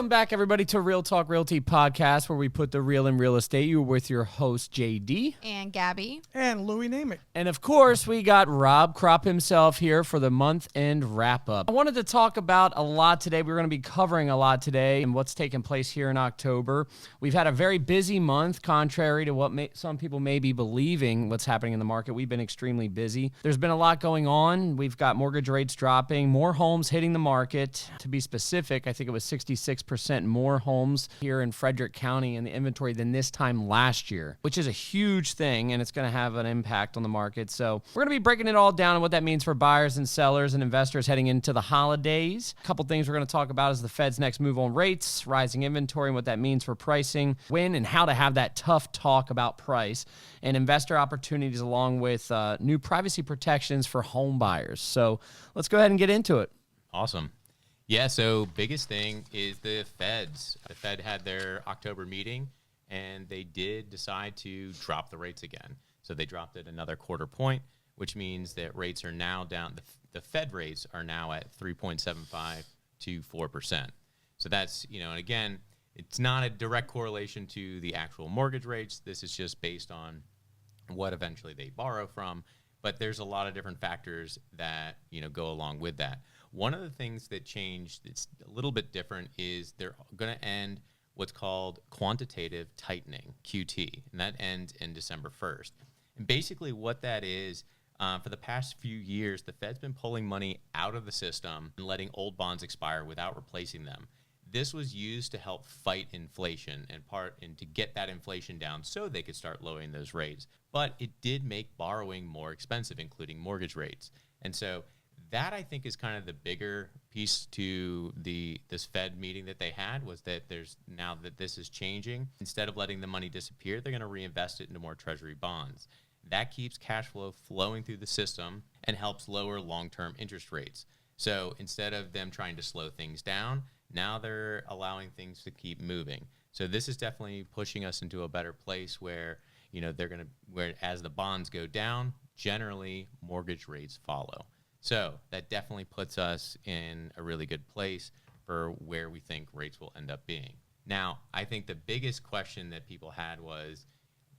Welcome back, everybody, to Real Talk Realty Podcast, where we put the real in real estate. You're with your host, JD. And Gabby. And Louie Namick. And, of course, we got Rob Krop himself here for the month-end wrap-up. I wanted to talk about a lot today. We're going to be covering a lot today and what's taking place here in October. We've had a very busy month, contrary to what some people may be believing what's happening in the market. We've been extremely busy. There's been a lot going on. We've got mortgage rates dropping, more homes hitting the market. To be specific, I think it was 66% more homes here in Frederick County in the inventory than this time last year, which is a huge thing, and it's going to have an impact on the market. So we're going to be breaking it all down and what that means for buyers and sellers and investors heading into the holidays. A couple things we're going to talk about is the Fed's next move on rates, rising inventory, and what that means for pricing, when and how to have that tough talk about price, and investor opportunities along with new privacy protections for home buyers. So let's go ahead and get into it. Awesome. Yeah, so biggest thing is the Feds. The Fed had their October meeting, and they did decide to drop the rates again. So they dropped it another quarter point, which means that rates are now down. The Fed rates are now at 3.75 to 4%. So that's, and again, it's not a direct correlation to the actual mortgage rates. This is just based on what eventually they borrow from. But there's a lot of different factors that, go along with that. One of the things that changed, it's a little bit different, is they're going to end what's called quantitative tightening, QT, and that ends in December 1st. And basically what that is, for the past few years, the Fed's been pulling money out of the system and letting old bonds expire without replacing them. This was used to help fight inflation and to get that inflation down so they could start lowering those rates. But it did make borrowing more expensive, including mortgage rates. And so that, I think, is kind of the bigger piece to this Fed meeting that they had, was that now that this is changing, instead of letting the money disappear, they're going to reinvest it into more Treasury bonds. That keeps cash flow flowing through the system and helps lower long-term interest rates. So instead of them trying to slow things down, now they're allowing things to keep moving. So this is definitely pushing us into a better place where, where as the bonds go down, generally mortgage rates follow. So that definitely puts us in a really good place for where we think rates will end up being. Now, I think the biggest question that people had was,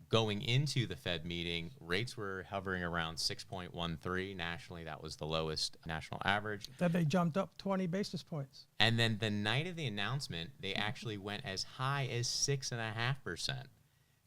going into the Fed meeting, rates were hovering around 6.13 nationally. That was the lowest national average. Then they jumped up 20 basis points. And then the night of the announcement, they actually went as high as 6.5%.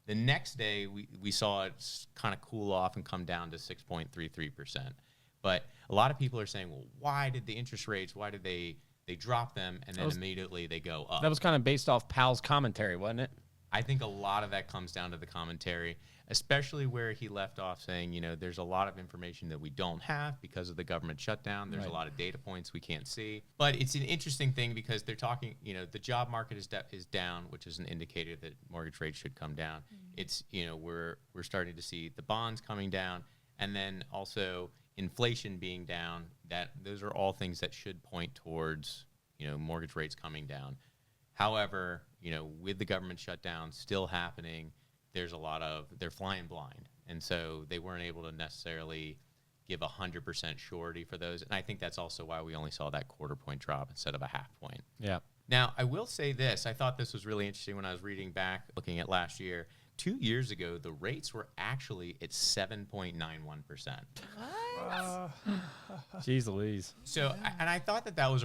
The next day, we saw it kind of cool off and come down to 6.33%. But a lot of people are saying, well, why did the interest rates, why did they drop them and then immediately they go up? That was kind of based off Powell's commentary, wasn't it? I think a lot of that comes down to the commentary, especially where he left off saying, there's a lot of information that we don't have because of the government shutdown. There's a lot of data points we can't see. But it's an interesting thing because they're talking, the job market is down, which is an indicator that mortgage rates should come down. Mm-hmm. It's, we're starting to see the bonds coming down, and then also inflation being down. Those are all things that should point towards, mortgage rates coming down. However, with the government shutdown still happening, they're flying blind. And so they weren't able to necessarily give 100% surety for those. And I think that's also why we only saw that quarter point drop instead of a half point. Yeah. Now, I will say this. I thought this was really interesting when I was reading back, looking at last year. 2 years ago, the rates were actually at 7.91%. What? Jeez Louise. So, and I thought that was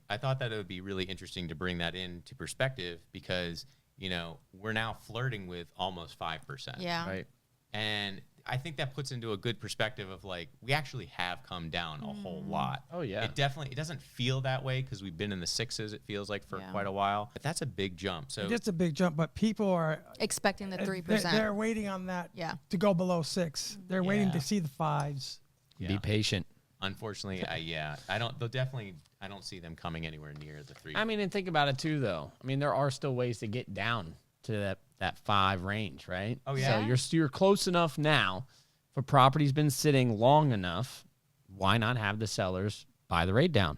I thought that it would be really interesting to bring that into perspective because, we're now flirting with almost 5%. Yeah. Right. And I think that puts into a good perspective of we actually have come down a whole lot. Oh, yeah. It doesn't feel that way because we've been in the sixes, it feels like, for quite a while. But that's a big jump. So it's a big jump, but people are expecting the 3%. They're waiting on that to go below 6. They're waiting to see the 5s. Yeah. Be patient. Unfortunately, I don't see them coming anywhere near the 3. I mean, and think about it too, though. I mean, there are still ways to get down to that 5 range, right? Oh, yeah. So you're close enough now. If a property's been sitting long enough, why not have the sellers buy the rate down?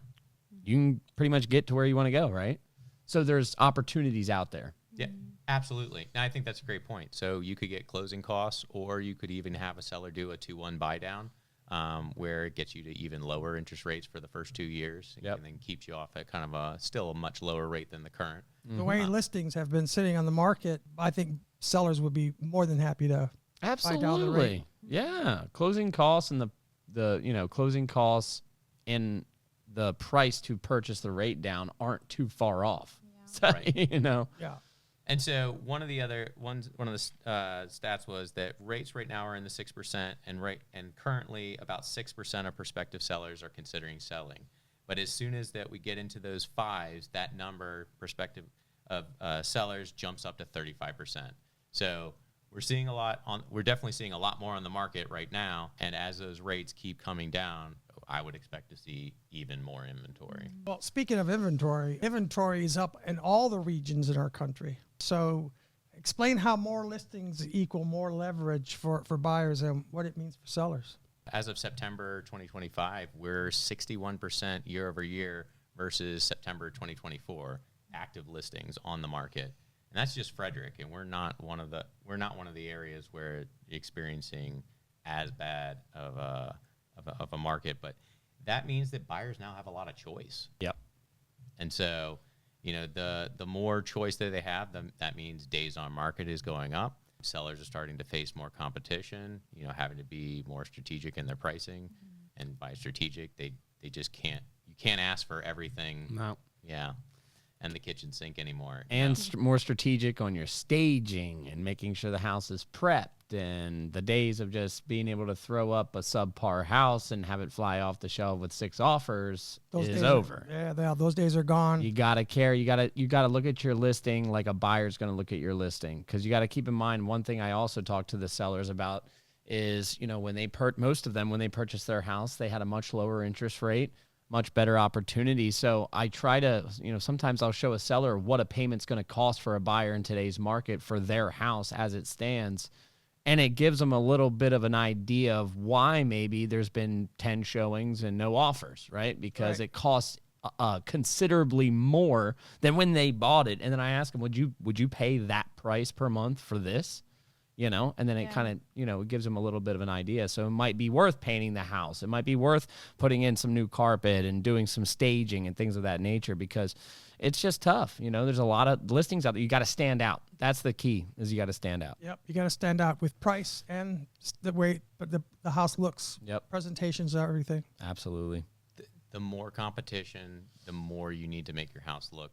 You can pretty much get to where you want to go, right? So there's opportunities out there. Yeah, absolutely. And I think that's a great point. So you could get closing costs, or you could even have a seller do a 2-1 buy down. where it gets you to even lower interest rates for the first 2 years, and then keeps you off at kind of still a much lower rate than the current. The way listings have been sitting on the market, I think sellers would be more than happy to buy down the rate. Yeah, closing costs and the closing costs and the price to purchase the rate down aren't too far off. Yeah. So, Right. Yeah. And so one of the stats was that rates right now are in the 6%, and currently about 6% of prospective sellers are considering selling. But as soon as that we get into those fives, that number prospective of sellers jumps up to 35%. So we're definitely seeing a lot more on the market right now. And as those rates keep coming down, I would expect to see even more inventory. Well, speaking of inventory is up in all the regions in our country. So explain how more listings equal more leverage for buyers and what it means for sellers. As of September 2025, we're 61% year over year versus September 2024 active listings on the market. And that's just Frederick, and we're not one of the areas where it's experiencing as bad of a market, but that means that buyers now have a lot of choice. Yep. And so, the more choice that they have, that means days on market is going up. Sellers are starting to face more competition, having to be more strategic in their pricing. And by strategic, they just you can't ask for everything. No. Yeah. And the kitchen sink anymore. And more strategic on your staging and making sure the house is prepped. And the days of just being able to throw up a subpar house and have it fly off the shelf with 6 offers is over. Those days are gone. You gotta care. You gotta look at your listing like a buyer's gonna look at your listing, because you gotta keep in mind one thing I also talk to the sellers about is when they most of them when they purchased their house, they had a much lower interest rate, much better opportunity. So I try to, sometimes I'll show a seller what a payment's going to cost for a buyer in today's market for their house as it stands. And it gives them a little bit of an idea of why maybe there's been 10 showings and no offers, right? Because it costs considerably more than when they bought it. And then I ask them, would you pay that price per month for this? And then it kind of, it gives them a little bit of an idea. So it might be worth painting the house. It might be worth putting in some new carpet and doing some staging and things of that nature, because it's just tough. There's a lot of listings out there. You got to stand out. That's the key, is you got to stand out. Yep. You got to stand out with price and the way the house looks. Yep. Presentations, everything. Absolutely. The more competition, the more you need to make your house look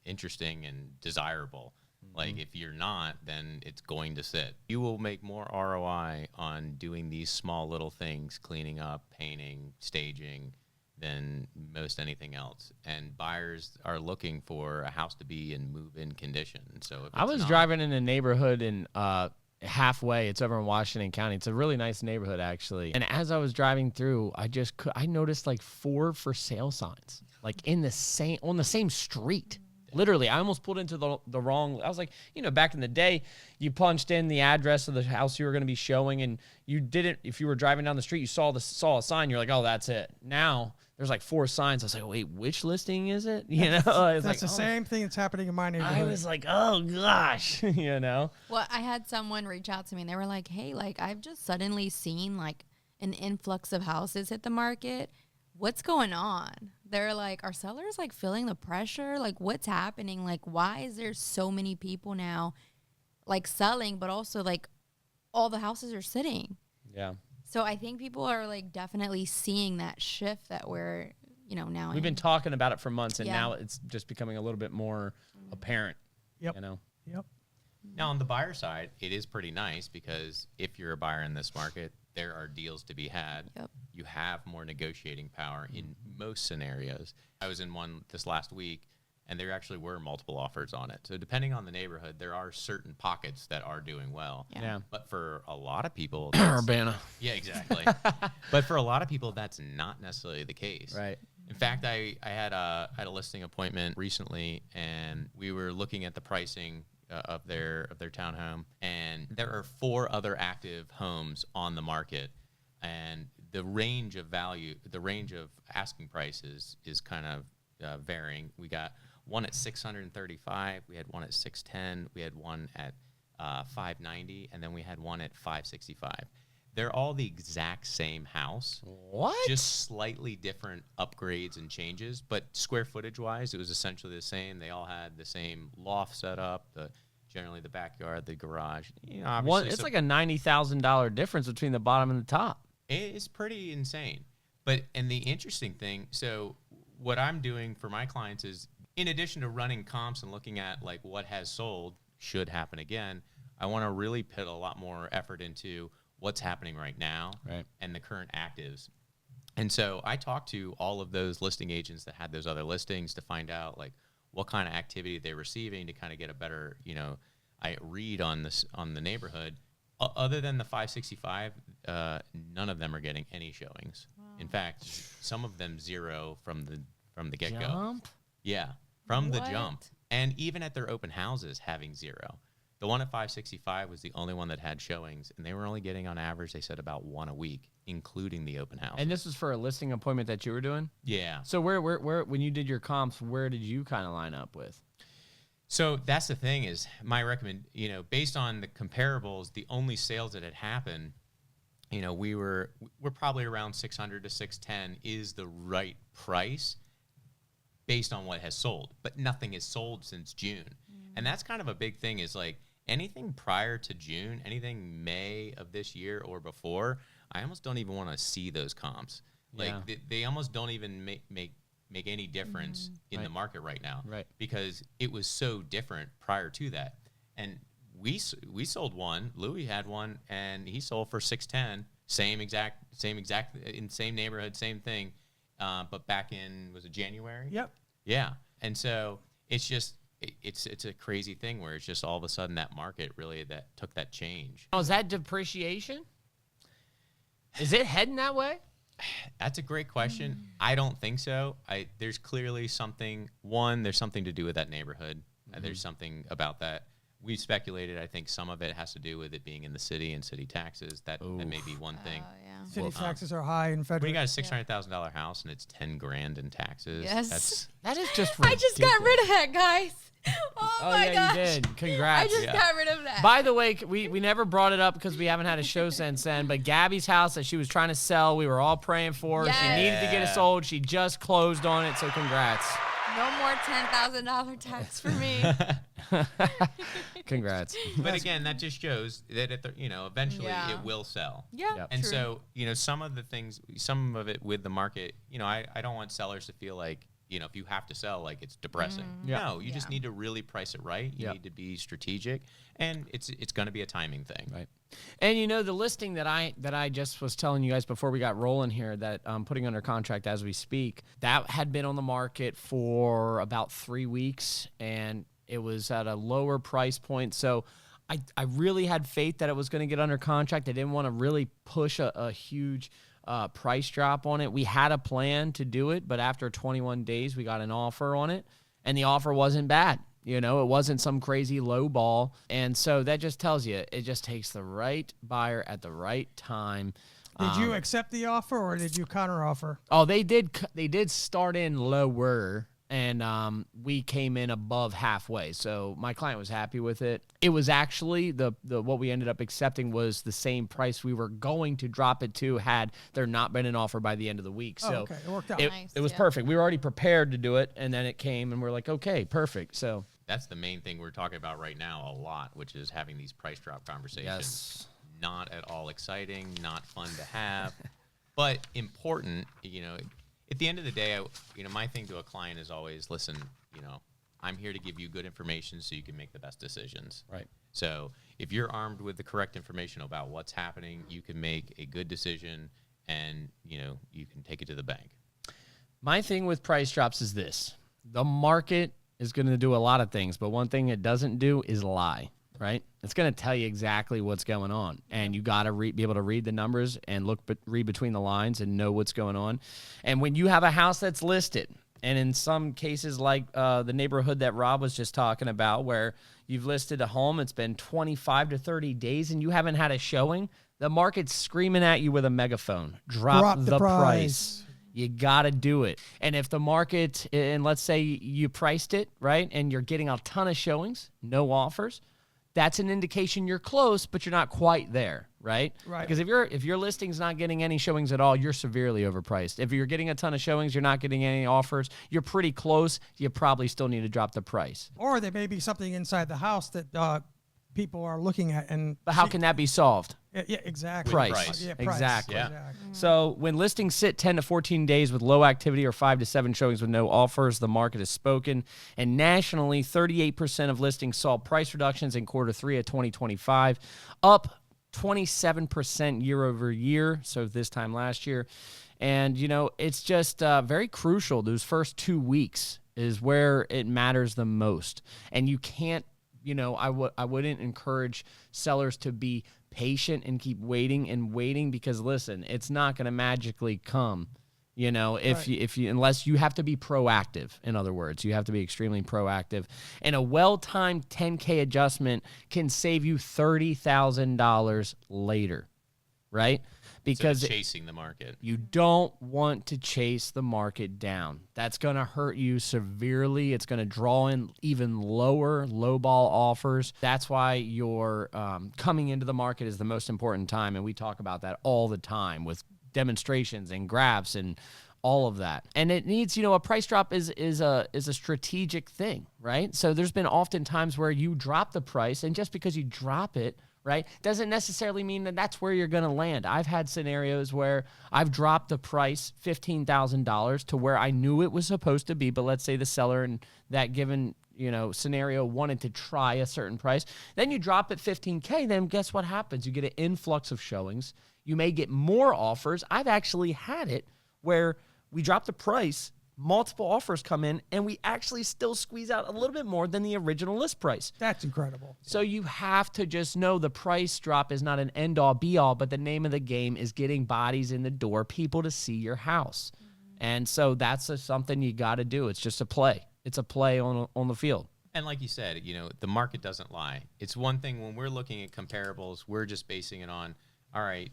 interesting and desirable. Like, if you're not, then it's going to sit. You will make more ROI on doing these small little things, cleaning up, painting, staging, than most anything else. And buyers are looking for a house to be in move-in condition. So if I was driving in a neighborhood in halfway. It's over in Washington County. It's a really nice neighborhood, actually. And as I was driving through, I noticed like 4 for sale signs, like on the same street. Literally, I almost pulled into the wrong. I was like, back in the day, you punched in the address of the house you were going to be showing, and you didn't. If you were driving down the street, you saw a sign. You're like, oh, that's it. Now there's like 4 signs. I was like, wait, which listing is it? That's the same thing that's happening in my neighborhood. I was like, oh gosh, Well, I had someone reach out to me, and they were like, hey, like I've just suddenly seen like an influx of houses hit the market. What's going on? They're like, are sellers like feeling the pressure? Like, what's happening? Like, why is there so many people now like selling, but also like all the houses are sitting? Yeah. So I think people are like definitely seeing that shift that we're, now. We've been talking about it for months, and now it's just becoming a little bit more apparent. Yep. Yep. Now, on the buyer side, it is pretty nice, because if you're a buyer in this market, there are deals to be had. Yep. You have more negotiating power in most scenarios. I was in one this last week, and there actually were multiple offers on it. So depending on the neighborhood, there are certain pockets that are doing well. Yeah. But for a lot of people, Urbana. Yeah, exactly. But for a lot of people, that's not necessarily the case. Right. In fact, I had a listing appointment recently, and we were looking at the pricing of their townhome, and there are 4 other active homes on the market, and the range of asking prices is kind of varying. We got one at $635, we had one at $610, we had one at $590, and then we had one at $565. they're all the exact same house. What? Just slightly different upgrades and changes, but square footage wise, it was essentially the same. They all had the same loft setup, generally the backyard, the garage. You know, obviously, It's like a $90,000 difference between the bottom and the top. it's pretty insane. And the interesting thing, so what I'm doing for my clients is, in addition to running comps and looking at like what has sold, should happen again, I want to really put a lot more effort into what's happening right now and the current actives. And so I talked to all of those listing agents that had those other listings to find out like what kind of activity they're receiving to kind of get a better, read on the neighborhood. Other than the 565, none of them are getting any showings. Wow. In fact, some of them zero from the get-go. Jump? Yeah, from the jump. And even at their open houses, having zero. The one at 565 was the only one that had showings, and they were only getting on average, they said, about one a week, including the open house. And this was for a listing appointment that you were doing? Yeah. So where when you did your comps, where did you kind of line up with? So that's the thing is based on the comparables, the only sales that had happened, we're probably around 600 to 610 is the right price based on what has sold, but nothing has sold since June. And that's kind of a big thing is like anything prior to June, anything May of this year or before, I almost don't even want to see those comps. Like they almost don't even make any difference in the market right now. Right. Because it was so different prior to that. And we sold one, Louis had one, and he sold for 610, same exact in same neighborhood, same thing. But back in, was it January? Yep. Yeah. And so it's just it's a crazy thing where it's just all of a sudden that market really that took that change. Oh, is that depreciation? Is it heading that way? That's a great question. I don't think so. There's clearly something. One, there's something to do with that neighborhood. There's something about that. We speculated. I think some of it has to do with it being in the city and city taxes. That may be one thing. City taxes are high in federal. When you got a $600,000 house and it's $10,000 in taxes, that is just ridiculous. I just got rid of that, guys. Oh my gosh. You did. Congrats. I just got rid of that. By the way, we never brought it up because we haven't had a show since then, but Gabby's house that she was trying to sell, we were all praying for. Yes. She needed to get it sold. She just closed on it, so congrats. No more $10,000 tax for me. Congrats. But again, that just shows that eventually it will sell. Yeah. Yep. And so, some of the things, some of it with the market, I don't want sellers to feel like, if you have to sell, like it's depressing. No, you just need to really price it right. You need to be strategic, and it's going to be a timing thing. Right. And the listing that I just was telling you guys before we got rolling here that I'm putting under contract as we speak, that had been on the market for about 3 weeks, and it was at a lower price point. So I really had faith that it was going to get under contract. I didn't want to really push a huge price drop on it. We had a plan to do it, but after 21 days, we got an offer on it, and the offer wasn't bad. It wasn't some crazy low ball. And so that just tells you it just takes the right buyer at the right time. Did you accept the offer or did you counter offer? Oh, they did start in lower, and we came in above halfway. So my client was happy with it. It was actually the what we ended up accepting was the same price we were going to drop it to had there not been an offer by the end of the week. So okay. It worked out. It was perfect. We were already prepared to do it, and then it came, and we're like, okay, perfect. So that's the main thing we're talking about right now a lot, which is having these price drop conversations. Yes. Not at all exciting, not fun to have, but important. At the end of the day, my thing to a client is always, listen, I'm here to give you good information so you can make the best decisions. Right. So if you're armed with the correct information about what's happening, you can make a good decision, and you can take it to the bank. My thing with price drops is this: the market is going to do a lot of things, but one thing it doesn't do is lie. Right? It's going to tell you exactly what's going on, and you got to be able to read the numbers and read between the lines and know what's going on. And when you have a house that's listed, and in some cases like the neighborhood that Rob was just talking about, where you've listed a home, it's been 25 to 30 days, and you haven't had a showing, the market's screaming at you with a megaphone. Drop the price. You got to do it. And if the market, and let's say you priced it, right, and you're getting a ton of showings, no offers, that's an indication you're close, but you're not quite there, right? Right. Because if your listing's not getting any showings at all, you're severely overpriced. If you're getting a ton of showings, you're not getting any offers, you're pretty close. You probably still need to drop the price. Or there may be something inside the house that people are looking at. But how can that be solved? Yeah, exactly. Price. Yeah, Exactly. Yeah. So when listings sit 10 to 14 days with low activity or 5 to 7 showings with no offers, the market has spoken. And nationally, 38% of listings saw price reductions in quarter 3 of 2025, up 27% year over year, so this time last year. And, it's just very crucial. Those first 2 weeks is where it matters the most. And you can't, I wouldn't encourage sellers to be patient and keep waiting because listen, it's not going to magically come, if you unless you have to be proactive. In other words, you have to be extremely proactive, and a well-timed 10K adjustment can save you $30,000 later, right? Because chasing the market. You don't want to chase the market down. That's going to hurt you severely. It's going to draw in even lower lowball offers. That's why your coming into the market is the most important time, and we talk about that all the time with demonstrations and graphs and all of that. And it needs, a price drop is a strategic thing, right? So there's been often times where you drop the price, and just because you drop it, right, doesn't necessarily mean that that's where you're going to land. I've had scenarios where I've dropped the price $15,000 to where I knew it was supposed to be, but let's say the seller in that given, scenario wanted to try a certain price. Then you drop it $15K, then guess what happens? You get an influx of showings. You may get more offers. I've actually had it where we drop the price, multiple offers come in, and we actually still squeeze out a little bit more than the original list price. That's incredible. So you have to just know the price drop is not an end-all, be-all, but the name of the game is getting bodies in the door, people to see your house. And so that's something you got to do. It's just a play. It's a play on the field. And like you said, the market doesn't lie. It's one thing when we're looking at comparables, we're just basing it on, all right,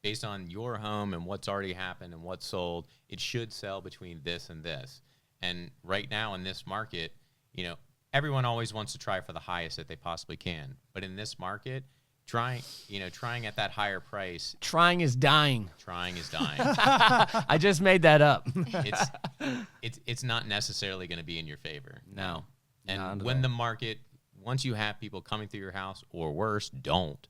based on your home and what's already happened and what's sold, it should sell between this and this. And right now in this market, everyone always wants to try for the highest that they possibly can. But in this market, trying at that higher price. Trying is dying. Trying is dying. I just made that up. It's not necessarily going to be in your favor. No. And when the market, once you have people coming through your house, or worse, don't,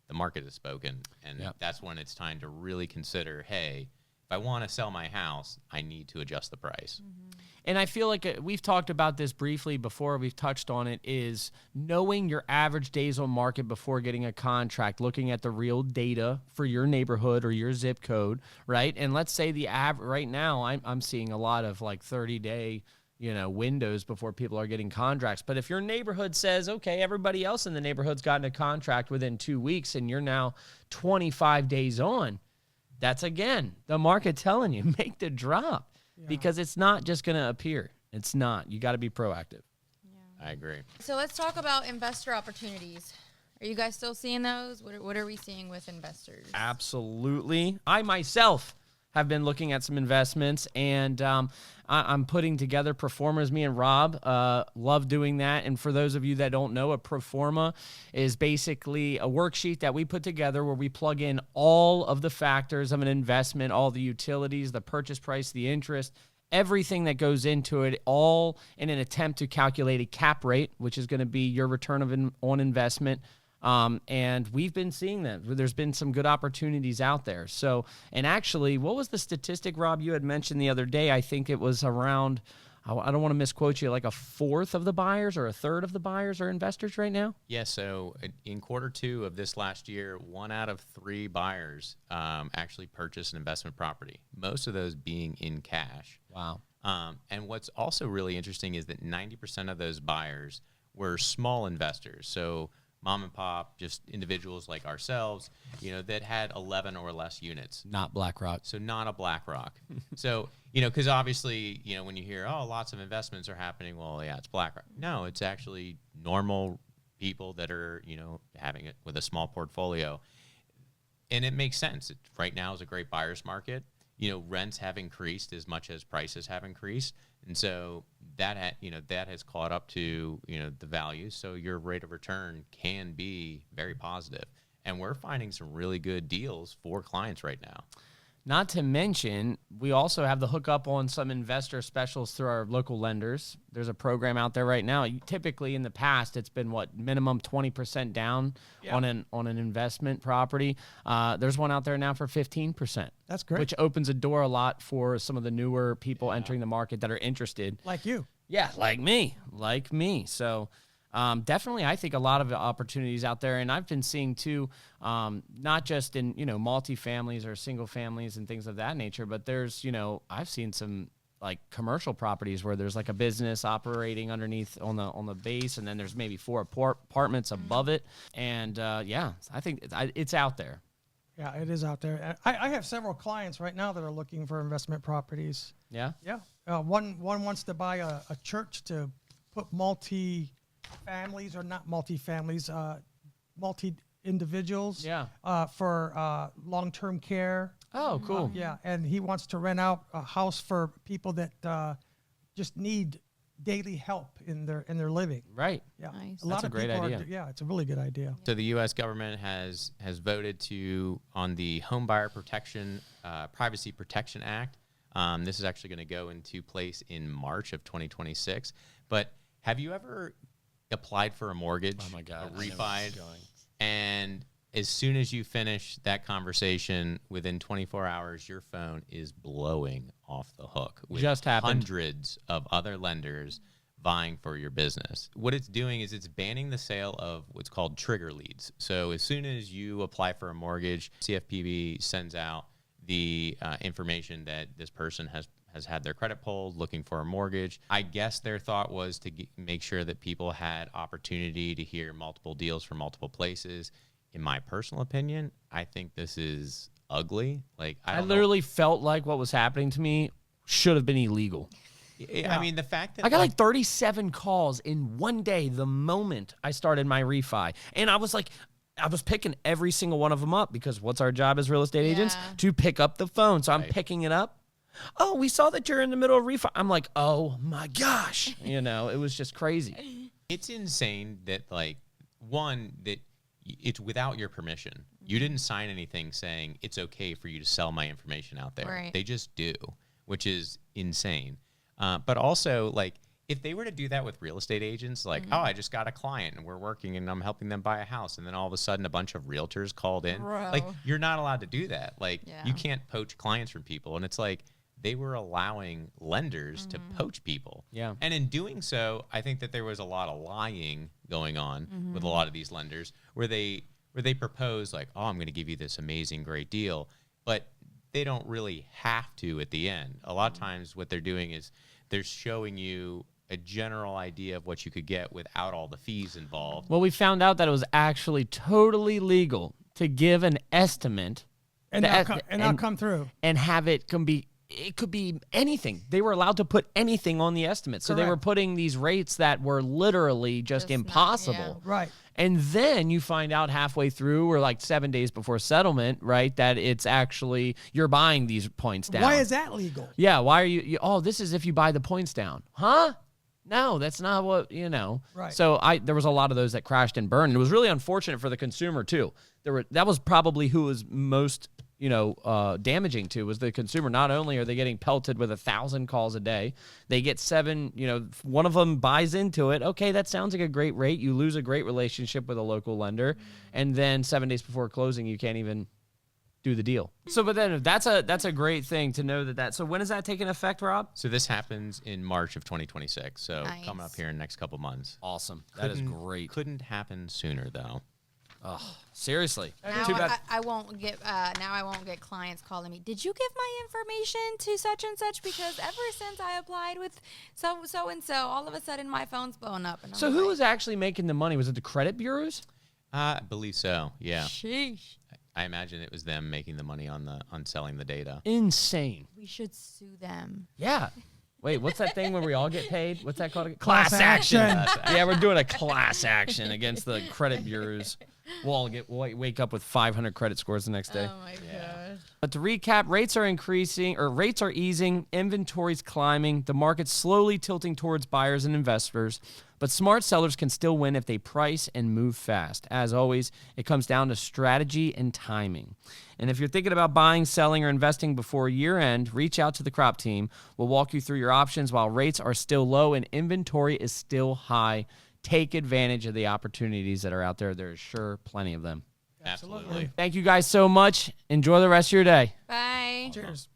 the market has spoken, and that's when it's time to really consider, hey, if I want to sell my house, I need to adjust the price. Mm-hmm. And I feel like we've talked about this briefly before, we've touched on it, is knowing your average days on market before getting a contract, looking at the real data for your neighborhood or your zip code, right? And let's say right now I'm seeing a lot of like 30-day windows before people are getting contracts. But if your neighborhood says, okay, everybody else in the neighborhood's gotten a contract within 2 weeks and you're now 25 days on, that's, again, the market telling you, make the drop because it's not just going to appear. It's not. You got to be proactive. I agree. So let's talk about investor opportunities. Are you guys still seeing those? What are we seeing with investors? Absolutely. I myself have been looking at some investments, and I'm putting together pro formas. Me and Rob love doing that. And for those of you that don't know, a pro forma is basically a worksheet that we put together where we plug in all of the factors of an investment, all the utilities, the purchase price, the interest, everything that goes into it, all in an attempt to calculate a cap rate, which is going to be your return on investment. And we've been seeing that. There's been some good opportunities out there. So, and actually, what was the statistic, Rob, you had mentioned the other day? I think it was around, I don't want to misquote you, like a fourth of the buyers or a third of the buyers are investors right now? Yeah, so in quarter 2 of this last year, 1 out of 3 buyers actually purchased an investment property, most of those being in cash. Wow. And what's also really interesting is that 90% of those buyers were small investors. So mom and pop, just individuals like ourselves, that had 11 or less units. Not BlackRock. So not a BlackRock. So, because obviously, when you hear, oh, lots of investments are happening, well, yeah, it's BlackRock. No, it's actually normal people that are, having it with a small portfolio. And it makes sense. Right now is a great buyer's market. Rents have increased as much as prices have increased. And so that that has caught up to the value. So your rate of return can be very positive. And we're finding some really good deals for clients right now. Not to mention, we also have the hookup on some investor specials through our local lenders. There's a program out there right now. Typically, in the past, it's been minimum 20% down on an investment property. There's one out there now for 15%. That's great. Which opens a door a lot for some of the newer people entering the market that are interested. Like you. Yeah, like me. So definitely, I think a lot of opportunities out there, and I've been seeing too, not just in multifamilies or single families and things of that nature, but there's I've seen some like commercial properties where there's like a business operating underneath on the base, and then there's maybe 4 apartments above it, and I think it's out there. Yeah, it is out there. I have several clients right now that are looking for investment properties. Yeah. Yeah. One wants to buy a church to put multi-families, or not multi-families, multi-individuals. Yeah. For long-term care. Oh, cool. Yeah, and he wants to rent out a house for people that just need daily help in their living. Right. Yeah. Nice. That's a great idea. Yeah, it's a really good idea. So the U.S. government has voted on the Home Buyer Protection Privacy Protection Act. This is actually going to go into place in March of 2026. But have you ever applied for a mortgage? Oh my God, a refi, and as soon as you finish that conversation, within 24 hours, your phone is blowing off the hook with Just happened. hundreds of other lenders vying for your business. What it's doing is it's banning the sale of what's called trigger leads. So as soon as you apply for a mortgage, CFPB sends out the information that this person has had their credit pulled, looking for a mortgage. I guess their thought was to make sure that people had opportunity to hear multiple deals from multiple places. In my personal opinion, I think this is ugly. Like I literally felt like what was happening to me should have been illegal. I mean, the fact that I got like 37 calls in one day the moment I started my refi. And I was picking every single one of them up, because what's our job as real estate agents? Yeah. To pick up the phone. So I'm picking it up. Oh, we saw that you're in the middle of refi. I'm like, oh my gosh. It was just crazy. it's insane that that it's without your permission. You didn't sign anything saying it's okay for you to sell my information out there. Right. They just do, which is insane. But also, if they were to do that with real estate agents, oh, I just got a client and we're working and I'm helping them buy a house, and then all of a sudden a bunch of realtors called in. Bro. You're not allowed to do that. Yeah. You can't poach clients from people. And it's they were allowing lenders to poach people. Yeah. And in doing so, I think that there was a lot of lying going on with a lot of these lenders where they propose oh, I'm going to give you this amazing, great deal, but they don't really have to at the end. A lot of times what they're doing is they're showing you a general idea of what you could get without all the fees involved. Well, we found out that it was actually totally legal to give an estimate And not come through. and have it it could be anything. They were allowed to put anything on the estimate. So they were Correct. putting these rates that were literally just Just not- impossible. Right. And then you find out halfway through, or 7 days before settlement, right, that it's actually you're buying these points down. Why is that legal? Yeah, why are you oh, this is if you buy the points down. Huh? No, that's not what, Right. So there was a lot of those that crashed and burned. And it was really unfortunate for the consumer too. That was probably who was most, damaging to, was the consumer. Not only are they getting pelted with 1,000 calls a day, they get 7, one of them buys into it. Okay, that sounds like a great rate. You lose a great relationship with a local lender. And then 7 days before closing, you can't even do the deal. So, but then that's a great thing to know that. So when is that taking effect, Rob? So this happens in March of 2026. So Nice. coming up here in the next couple months. Awesome. That is great. Couldn't happen sooner though. Oh, seriously. Now Too bad. I won't get clients calling me. Did you give my information to such and such? Because ever since I applied with so and so, all of a sudden my phone's blown up. And So I'm who like, was actually making the money? Was it the credit bureaus? I believe so. Yeah. Sheesh. I imagine it was them making the money on selling the data. Insane. We should sue them. Yeah. Wait, what's that thing where we all get paid? What's that called? Class action. Yeah, we're doing a class action against the credit bureaus. We'll all wake up with 500 credit scores the next day. Oh my gosh. But to recap, rates are increasing, or rates are easing, inventory's climbing, the market's slowly tilting towards buyers and investors, but smart sellers can still win if they price and move fast. As always, it comes down to strategy and timing. And if you're thinking about buying, selling, or investing before year end, reach out to the Krop team. We'll walk you through your options while rates are still low and inventory is still high. Take advantage of the opportunities that are out there. There is sure plenty of them. Absolutely. Thank you guys so much. Enjoy the rest of your day. Bye. Cheers.